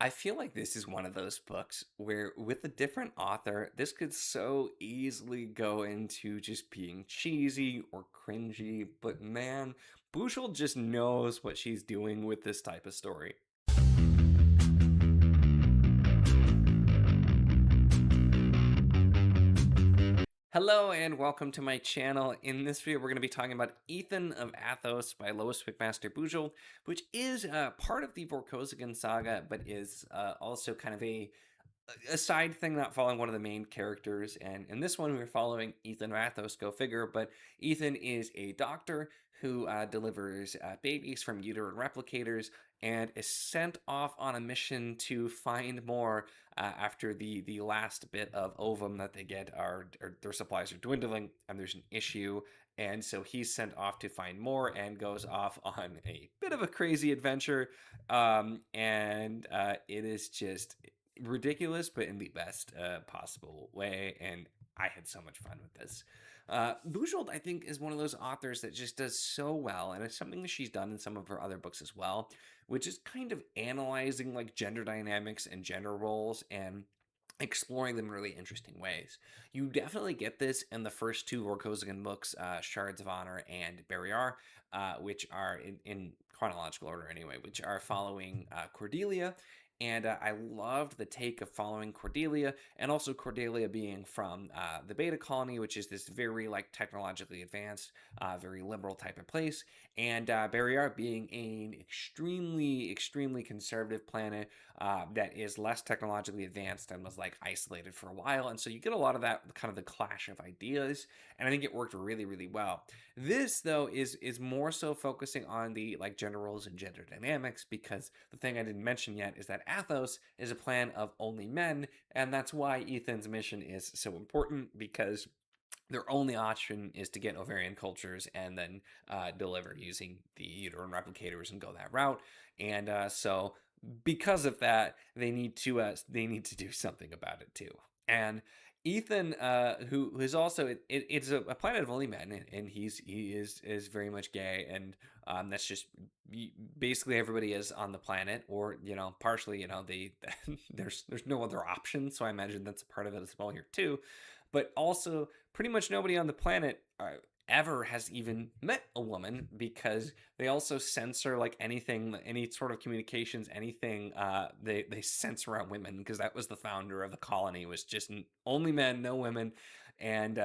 I feel like this is one of those books where, with a different author, this could so easily go into just being cheesy or cringy. But man, Bujold just knows what she's doing with this type of story. Hello and welcome to my channel. In this video, we're going to be talking about Ethan of Athos by Lois McMaster Bujold, which is part of the Vorkosigan saga, but is also kind of a side thing, not following one of the main characters. And in this one, we're following Ethan Athos, go figure. But Ethan is a doctor who delivers babies from uterine replicators and is sent off on a mission to find more after the last bit of ovum that they get are their supplies are dwindling and there's an issue. And so he's sent off to find more and goes off on a bit of a crazy adventure. And it is just ridiculous, but in the best possible way. And I had so much fun with this. Bujold, I think, is one of those authors that just does so well, and it's something that she's done in some of her other books as well, which is kind of analyzing like gender dynamics and gender roles and exploring them in really interesting ways. You definitely get this in the first two Vorkosigan books, Shards of Honor and Barrier, which are in chronological order anyway, which are following Cordelia. And I loved the take of following Cordelia, and also Cordelia being from the Beta Colony, which is this very like technologically advanced, very liberal type of place, and Barrier being an extremely conservative planet that is less technologically advanced and was like isolated for a while. And so you get a lot of that kind of the clash of ideas, and I think it worked really well. This though is more so focusing on the like gender roles and gender dynamics, because the thing I didn't mention yet is that Athos is a plan of only men, and that's why Ethan's mission is so important, because their only option is to get ovarian cultures and then deliver using the uterine replicators and go that route. And so because of that, they need to do something about it too. And Ethan, who is also it's a planet of only men, and he is very much gay, and that's just basically everybody is on the planet, or partially, they there's no other option. So I imagine that's a part of it as well here too. But also, pretty much nobody on the planet ever has even met a woman, because they also censor like anything, any sort of communications, anything. They censor out women, because that was the founder of the colony, was just only men, no women. And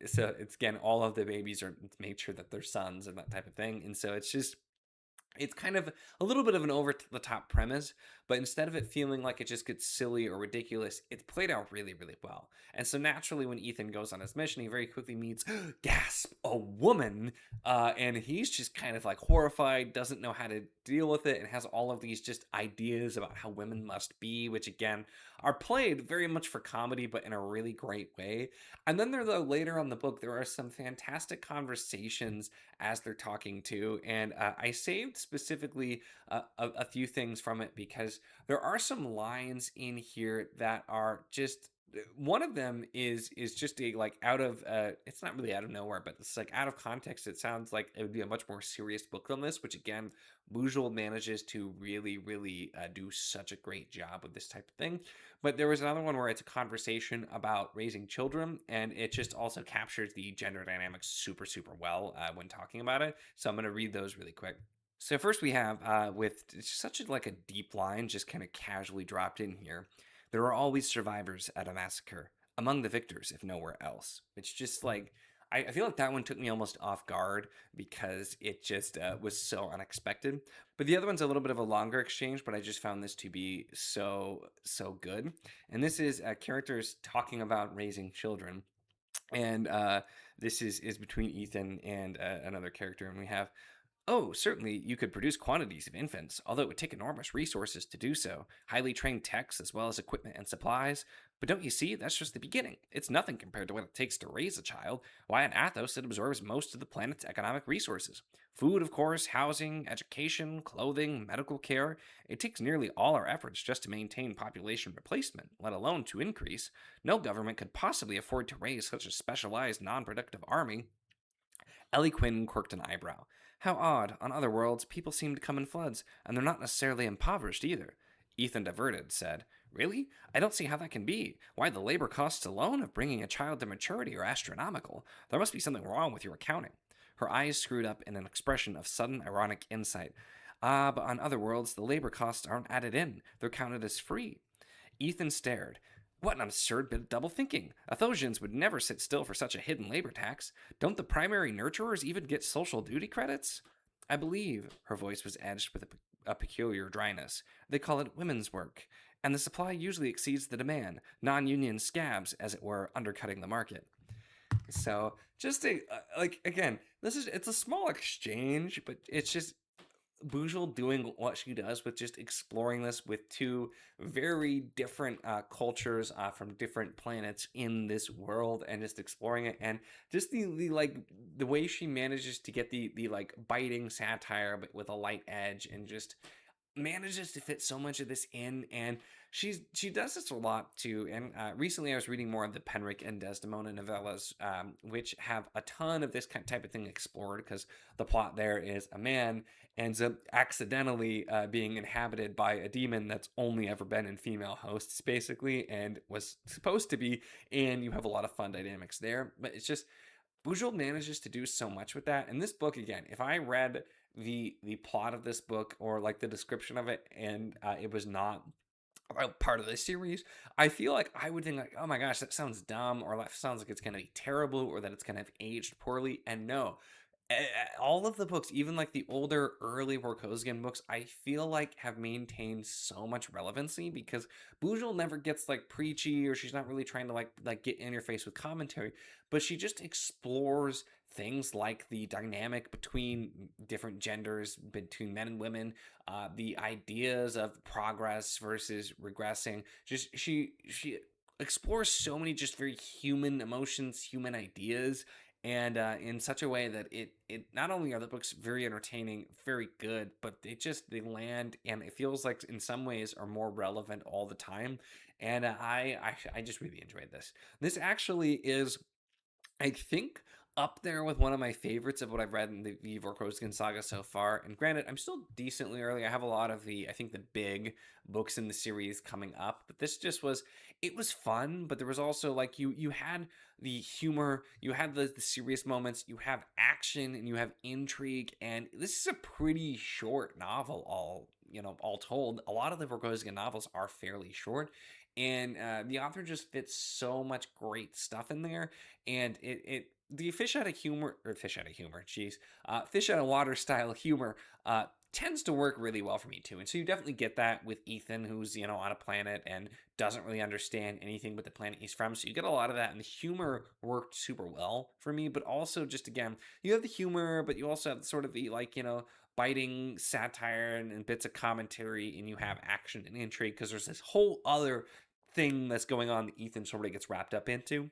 so it's, again, all of the babies are made sure that they're sons and that type of thing. And so it's kind of a little bit of an over the top premise, but instead of it feeling like it just gets silly or ridiculous, it's played out really well. And so naturally, when Ethan goes on his mission, he very quickly meets, gasp, a woman, and he's just kind of like horrified, doesn't know how to deal with it, and has all of these just ideas about how women must be, which again are played very much for comedy, but in a really great way. And then there, though, later on the book, there are some fantastic conversations as they're talking to, and I saved specifically a few things from it, because there are some lines in here that are just, one of them is just a like out of it's not really out of nowhere, but it's like out of context. It sounds like it would be a much more serious book than this, which again, Bujold manages to really do such a great job with this type of thing. But there was another one where it's a conversation about raising children, and it just also captures the gender dynamics super well when talking about it. So I'm going to read those really quick. So first we have with such a, like a deep line, just kind of casually dropped in here. There are always survivors at a massacre, among the victors, if nowhere else. It's just like, I feel like that one took me almost off guard, because it just was so unexpected. But the other one's a little bit of a longer exchange, but I just found this to be so good. And this is characters talking about raising children. And this is between Ethan and another character, and we have, "Oh, certainly you could produce quantities of infants, although it would take enormous resources to do so, highly trained techs as well as equipment and supplies. But don't you see, that's just the beginning. It's nothing compared to what it takes to raise a child. Why, at Athos, it absorbs most of the planet's economic resources. Food, of course, housing, education, clothing, medical care. It takes nearly all our efforts just to maintain population replacement, let alone to increase. No government could possibly afford to raise such a specialized, non-productive army." Ellie Quinn quirked an eyebrow. "How odd. On other worlds, people seem to come in floods, and they're not necessarily impoverished either." Ethan, diverted, said, "Really? I don't see how that can be. Why, the labor costs alone of bringing a child to maturity are astronomical. There must be something wrong with your accounting." Her eyes screwed up in an expression of sudden ironic insight. "Ah, but on other worlds, the labor costs aren't added in. They're counted as free." Ethan stared. What an absurd bit of double thinking. Athosians would never sit still for such a hidden labor tax. Don't the primary nurturers even get social duty credits? "I believe," her voice was edged with a peculiar dryness, "they call it women's work. And the supply usually exceeds the demand, non union scabs, as it were, undercutting the market." So, just like, again, it's a small exchange, but it's just Bujold doing what she does with just exploring this with two very different cultures from different planets in this world, and just exploring it, and just the like the way she manages to get the like biting satire but with a light edge, and just manages to fit so much of this in. And she does this a lot too. And recently I was reading more of the Penric and Desdemona novellas, which have a ton of this type of thing explored, because the plot there is a man ends up accidentally being inhabited by a demon that's only ever been in female hosts, basically, and was supposed to be. And you have a lot of fun dynamics there, but it's just Bujold manages to do so much with that. And this book, again, if I read the plot of this book, or like the description of it, and it was not a part of this series, I feel like I would think like, oh my gosh, that sounds dumb, or that sounds like it's going to be terrible, or that it's going to have aged poorly. And no, all of the books, even like the older early Vorkosigan books, I feel like have maintained so much relevancy, because Bujold never gets like preachy, or she's not really trying to like get in your face with commentary, but she just explores things like the dynamic between different genders, between men and women, the ideas of progress versus regressing. Just she explores so many just very human emotions, human ideas, and in such a way that it not only are the books very entertaining, very good, but they land, and it feels like in some ways are more relevant all the time. And I just really enjoyed this. This actually is, I think, up there with one of my favorites of what I've read in the Vorkosigan saga so far. And granted, I'm still decently early. I have a lot of I think the big books in the series coming up, but this just was, it was fun, but there was also like you had the humor, you had the serious moments, you have action, and you have intrigue. And this is a pretty short novel, all told. A lot of the Vorkosigan novels are fairly short, and the author just fits so much great stuff in there. And the fish out of humor, geez, fish out of water style humor tends to work really well for me too. And so you definitely get that with Ethan, who's on a planet and doesn't really understand anything but the planet he's from. So you get a lot of that, and the humor worked super well for me. But also, just again, you have the humor, but you also have sort of the biting satire and bits of commentary, and you have action and intrigue, because there's this whole other thing that's going on that Ethan sort of gets wrapped up into,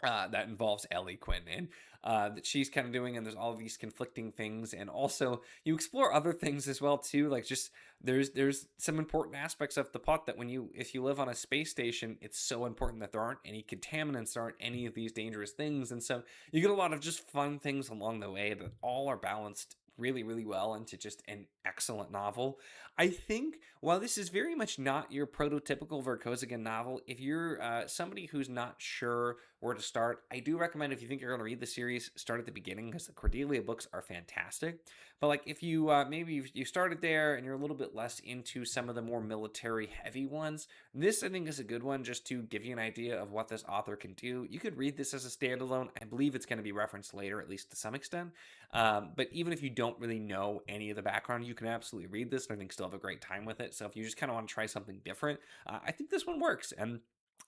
that involves Ellie Quinn, and that she's kind of doing, and there's all of these conflicting things. And also you explore other things as well too, like just there's some important aspects of the plot that if you live on a space station, it's so important that there aren't any contaminants, there aren't any of these dangerous things. And so you get a lot of just fun things along the way that all are balanced really, really well into just an excellent novel. I think while this is very much not your prototypical Vorkosigan novel, if you're somebody who's not sure where to start, I do recommend, if you think you're going to read the series, start at the beginning, because the Cordelia books are fantastic. But like if you maybe you started there and you're a little bit less into some of the more military heavy ones, this I think is a good one just to give you an idea of what this author can do. You could read this as a standalone. I believe it's going to be referenced later, at least to some extent. But even if you don't really know any of the background, you can absolutely read this, and I think still have a great time with it. So if you just kind of want to try something different, I think this one works. And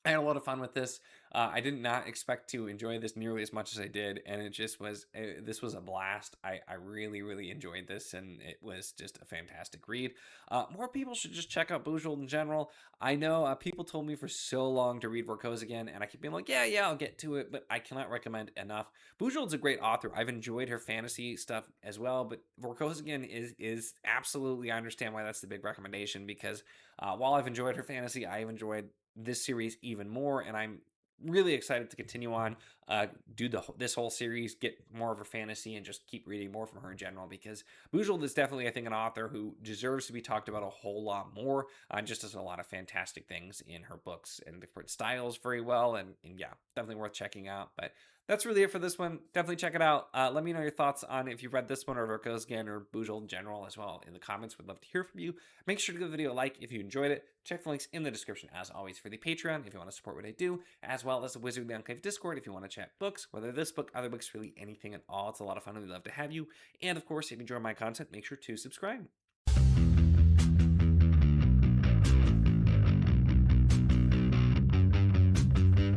I had a lot of fun with this. I did not expect to enjoy this nearly as much as I did, and it just was. This was a blast. I really, really enjoyed this, and it was just a fantastic read. More people should just check out Bujold in general. I know people told me for so long to read Vorkosigan, and I keep being like, yeah, I'll get to it, but I cannot recommend enough. Bujold's a great author. I've enjoyed her fantasy stuff as well, but Vorkosigan is absolutely. I understand why that's the big recommendation, because while I've enjoyed her fantasy, I've enjoyed this series even more, and I'm really excited to continue on, do this whole series, get more of her fantasy, and just keep reading more from her in general. Because Bujold is definitely, I think, an author who deserves to be talked about a whole lot more. Just does a lot of fantastic things in her books and different styles very well, and yeah, definitely worth checking out. But that's really it for this one. Definitely check it out. Let me know your thoughts on if you've read this one or Verko's again or Bujold in general as well in the comments. Would love to hear from you. Make sure to give the video a like if you enjoyed it. Check the links in the description as always for the Patreon if you want to support what I do, as well as the Wizard of the Enclave Discord if you want to chat books, whether this book, other books, really anything at all. It's a lot of fun and we'd love to have you. And of course, if you enjoy my content, make sure to subscribe.